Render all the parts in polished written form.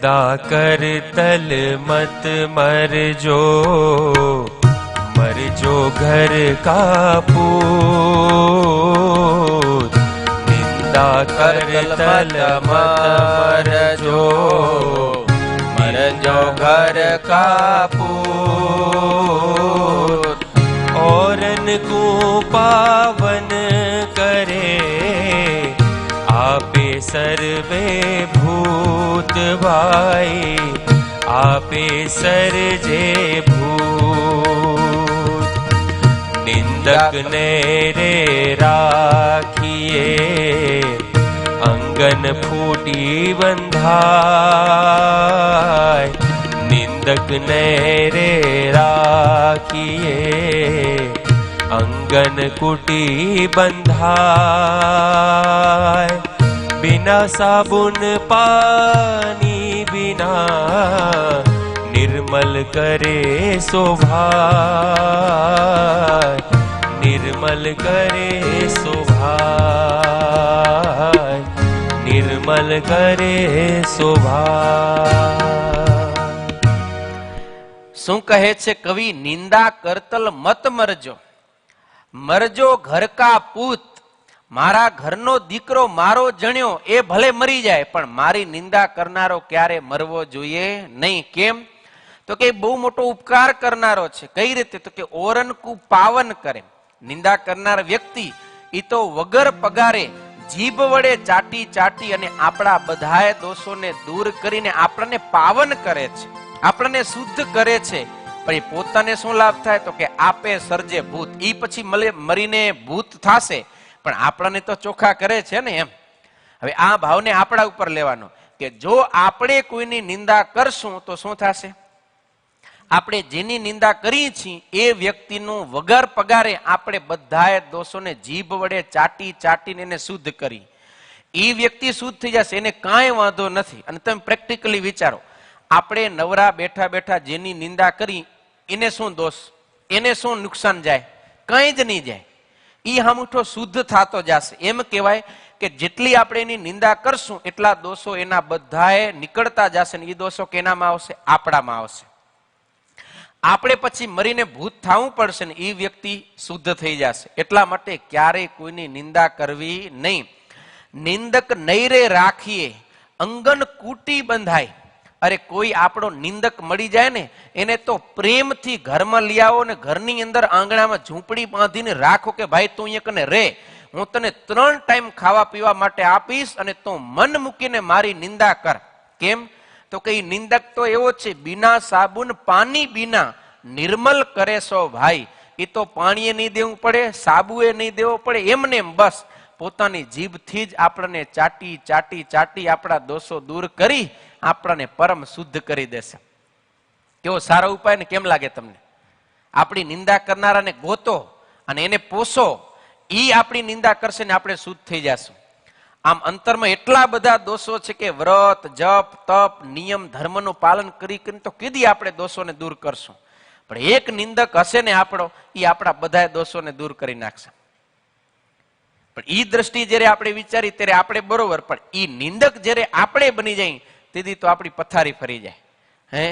निंदा कर तल मत मरजो, मरजो घर का पूत। निंदा कर तल मत मरजो, मरजो घर का पूत। औरन को पावन करे, आपे सर्वे भूत भाई, आपे सर्जे भूत। निंदक ने रे राखिए, अंगन फूटी बंधाय। निंदक ने रे राखिए, अंगन कुटी बंधाय। बिना साबुन पानी बिना, निर्मल करे शोभाय। निर्मल करे शोभाय, निर्मल करे शोभाय। શું કહે છે કવિ? નિંદા કરતલ મત મરજો, મરજો ઘર કા પૂત. મારા ઘરનો દીકરો મારો જણ્યો એ ભલે મરી જાય, પણ મારી નિંદા કરનારો ક્યારે મરવો જોઈએ નહીં. કેમ? તો કે બહુ મોટો ઉપકાર કરનારો છે. કઈ રીતે? તો કે ઓરન કુ પાવન કરે. નિંદા કરનાર વ્યક્તિ એ તો વગર પગારે જીભ વડે ચાટી ચાટી અને આપણા બધાય દોષોને દૂર કરીને આપણને પાવન કરે છે, આપણને શુદ્ધ કરે છે. પણ એ પોતાને શું લાભ થાય? તો કે આપે સર્જે ભૂત. ઈ પછી મરીને ભૂત થાશે, પણ આપણને તો ચોખ્ખા કરે છે ને એમ. હવે આ ભાવને આપણા ઉપર લેવાનો કે જો આપણે કોઈની નિંદા કરશું તો શું થશે? આપણે જેની નિંદા કરી છીએ એ વ્યક્તિનું વગર પગારે આપણે બધાએ દોષોને જીભ વડે ચાટી ચાટીને એને શુદ્ધ કરી. એ વ્યક્તિ શુદ્ધ થઈ જશે, એને કાંઈ વાંધો નથી. અને તમે પ્રેક્ટિકલી વિચારો, આપણે નવરા બેઠા બેઠા જેની નિંદા કરી એને શું દોષ, એને શું નુકસાન જાય? કંઈ જ નહીં જાય. ઈ હમુઠો શુદ્ધ થતો જશે. એમ કહેવાય કે જેટલી આપણે એની નિંદા કરશું એટલા દોષો એના બધાએ નીકળતા જશે ને એ દોષો કેનામાં આવશે? આપણામાં આવશે. આપણે પછી મરીને ભૂત થવું પડશે ને એ વ્યક્તિ શુદ્ધ થઈ જશે. એટલા માટે ક્યારેય કોઈની નિંદા કરવી નહીં. નિંદક નૈરે રાખીએ, અંગન કૂટી બંધાય. અરે કોઈ આપણો નિંદક મળી જાય ને એને તો પ્રેમથી ઘરમાં લઈ આવો ને ઘરની અંદર આંગણામાં ઝૂંપડી બાંધીને રાખો કે ભાઈ તું અહીંયા કને રે, હું તને 3 ટાઈમ ખાવા પીવા માટે આપીશ અને તું મન મૂકીને મારી નિંદા કર. કેમ? તો કે નિંદક તો એવો છે, બિના સાબુન પાણી બિના નિર્મલ કરે સો ભાઈ. એ તો પાણીએ નહીં દેવું પડે, સાબુએ નહીં દેવો પડે, એમને એમ બસ પોતાની જીભથી જ આપણને ચાટી ચાટી ચાટી આપણા દોષો દૂર કરી આપણને પરમ શુદ્ધ કરી દેશે. કેવો સારો ઉપાય ને? કેમ લાગે તમને? આપણી નિંદા કરનારાને ગોતો અને એને પોષો, ઈ આપણી નિંદા કરશે ને આપણે શુદ્ધ થઈ જશું. આમ અંતરમાં એટલા બધા દોષો છે કે વ્રત જપ તપ નિયમ ધર્મનું પાલન કરી કરીને તો કીધી આપણે દોષોને દૂર કરશું, પણ એક નિંદક હશે ને આપણો, ઈ આપણા બધા દોષોને દૂર કરી નાખશે. પણ ઈ દ્રષ્ટિ જ્યારે આપણે વિચારી ત્યારે આપણે બરોબર, પણ ઈ નિંદક જ્યારે આપણે બની જાય તેથી તો આપણી પથારી ફરી જાય. હે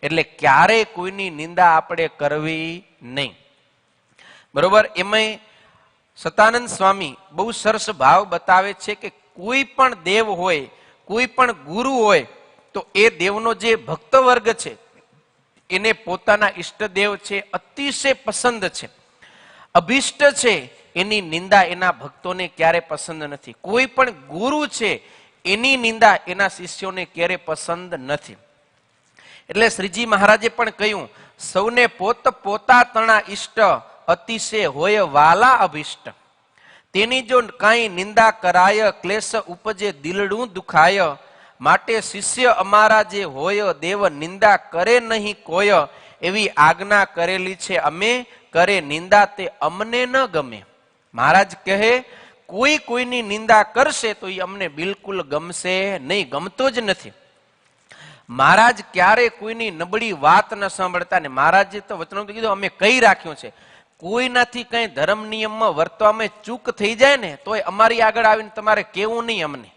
એટલે ક્યારેય કોઈની નિંદા આપણે કરવી નહીં. બરોબર. એમાંય સતાનંદ સ્વામી બહુ સરસ ભાવ બતાવે છે કે કોઈ પણ દેવ હોય, કોઈ પણ ગુરુ હોય તો એ દેવનો જે ભક્ત વર્ગ છે એને પોતાના ઈષ્ટદેવ છે અતિશય પસંદ છે, અભિષ્ટ છે. એની નિંદા એના ભક્તોને ક્યારે પસંદ નથી. કોઈ પણ ગુરુ છે એની નિંદા એના શિષ્યોને ક્યારે પસંદ નથી. એટલે શ્રીજી મહારાજે પણ કહ્યું, સૌને પોત પોતા તણા ઈષ્ટ, અતિશય હોય વાલા અભિષ્ટ. તેની જો કાંઈ નિંદા કરાય, ક્લેશ ઉપજે દિલડું દુખાય. માટે શિષ્ય અમારા જે હોય, દેવ નિંદા કરે નહીં કોઈ. એવી આજ્ઞા કરેલી છે અમે, કરે નિંદા તે અમને ન ગમે. મહારાજ કહે કોઈ કોઈની નિંદા કરશે તો એ અમને બિલકુલ ગમશે નહીં, ગમતો જ નથી. મહારાજ ક્યારે કોઈની નબળી વાત ન સાંભળતા ને મહારાજે તો વચનો કીધું અમે કઈ રાખ્યું છે, કોઈનાથી કઈ ધર્મ નિયમમાં વર્તવામાં ચૂક થઈ જાય ને તોય અમારી આગળ આવીને તમારે કેવું નહીં અમને.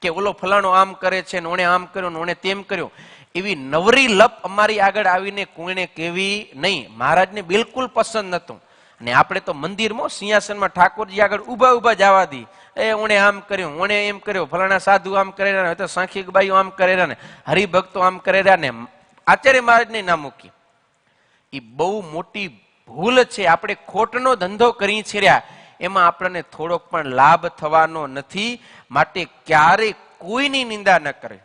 કે ઓલો ફલાણો આમ કરે છે ને ઓણે આમ કર્યો ને ઓણે તેમ કર્યો. એવી નવરી લપ અમારી આગળ આવીને કોઈને કેવી નહીં. મહારાજને બિલકુલ પસંદ નતું. અને આપણે તો મંદિરમાં સિંહાસનમાં ઠાકોરજી આગળ ઉભા ઉભા જવા દી. ઓણે આમ કર્યું, ઓણે એમ કર્યો, ફલાણા સાધુ આમ કરેલા ને, સાંખિક બાઈઓ આમ કરેલા ને, હરિભક્તો આમ કરેલા ને, આચાર્ય મહારાજને ના મૂકી. એ બહુ મોટી ભૂલ છે. આપણે ખોટનો ધંધો કરી છેર્યા, એમાં આપણને થોડોક પણ લાભ થવાનો નથી. માટે ક્યારેય કોઈની નિંદા ન કરે.